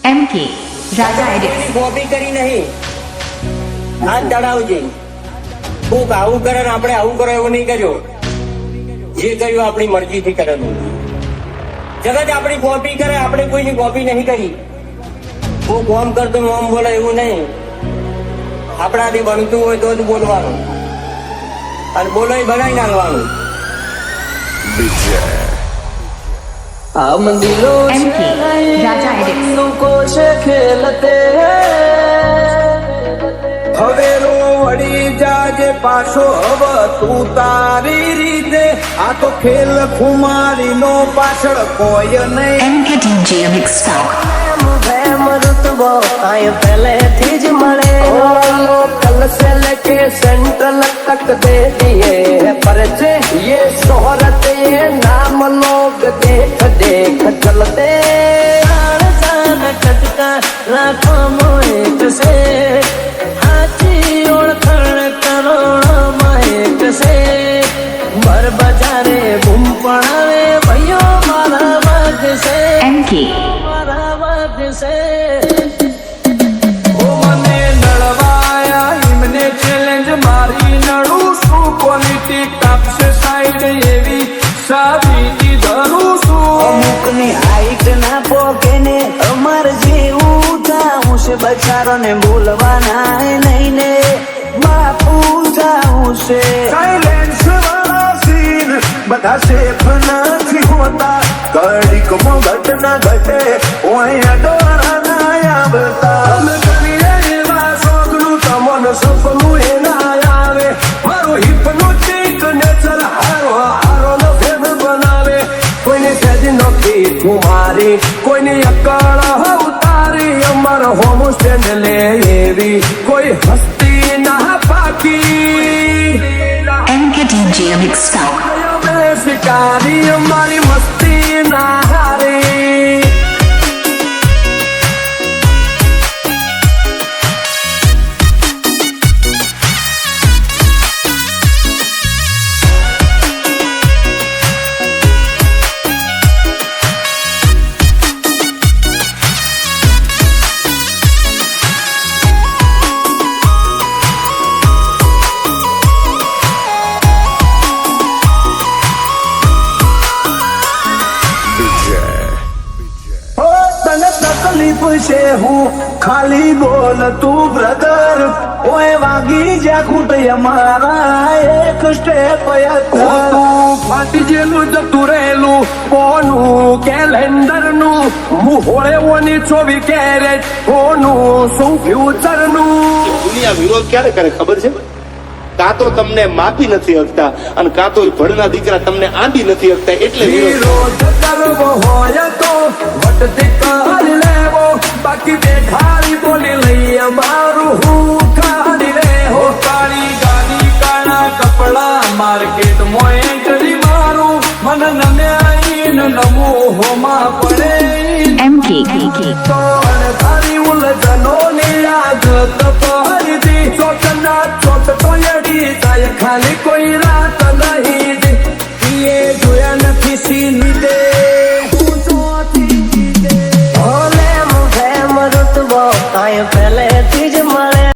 MK રાજા એડિટ્સ copy કરી નહીં હાથ ચડાવજે કોક આવું કરે ને આપણે આવું કરો એવું નહીં કર્યો જે કર્યું આપણી મરજીથી કરેલું જગત આપણી કોપી કરે આપણે કોઈની કોપી નહીં કરી હું કોમ કરતો મોમ બોલે એવું નહીં આપણાથી બનતું હોય તો જ બોલવાનું અને બોલો એ બનાવી નાખવાનું हम दिलों MK राजा एडिट्स को से खेलते હવે રો વળી જાજે પાછો હવે તું તારી રીતે આ તો ખેલ ખુમારી નો પાછળ કોઈ નહીં MK DJ Mix Stock प्रेम रुतबो आए पहले थी ज मळे कल से लेके सेंट्रल तक दे दिए परचे ये शोहरत ये नाम लोग देख देख चलते आसान कटका राखो मोए से हाची ओळखण करोड़ माइक से बर बजारे बूम पड़ावे भैयो मारा वाग से MK मारा वाग से ઓ મને નળવાયા એમને ચેલેન્જ મારી નડું શું ક્વોલિટી કાપશે સાઈડ એવી સાબિતી ધરું છું અમુકની હાઈટ ના પોકે ને અમાર જેવું થાવું છે બચારો ને બોલવાના નહીં ને બાપુ થાવું છે સાયલેન્સ વાળા સીન બધા સેફ નથી હોતા ઘડીકમાં ઘટના ઘટે ઓય ડોરા ના આવતા અમે કરીએ એવા શોખનું તમને સપનું એ ના આવે મારું હિપ્નોટિક નેચર હારો હારો નો ફેર બનાવે કોઈને સહેજ નોખી કુમારી કોઈની અકળ ઉતારી અમાર હોમ સ્ટેન્ડ લે એવી કોઈ હસ્તી ના પાકી MK DJ Mix Stock શિકારી અમારી મસ્તી ના હારી તકલીફ છે હું ખાલી બોલ તું બ્રધર ઓય વાગી જા ખૂટ અમારા એક સ્ટેપ તું ફાટી જેલું જતું રહેલું કોનું કેલેન્ડર નું મુહોળે ઓની 24 કેરેટ કોનું શું ફ્યુચર નું દુનિયા વિરોધ ક્યારે કરે ખબર છે? કાં તો તમને માપી નથી શકતા અને કાં તો ભણના દીકરા તમને આંટી નથી શકતા એટલે વિરોધ. વિરોધ કરવો હોય તો વટથી કરી લેવો બાકી દેખાડી બોલી લઈ અમારું હું કાઢી લે હો કાળી ગાડી કાળા કપડા માર્કેટ મોય એન્ટ્રી મારું મન નમ્યાઈ નમું હોમાં પડે MK તો તારી ઉલઝનો ની આદત પડી ચોટના ચોટ તો એડી જાય ખાલી કોઈ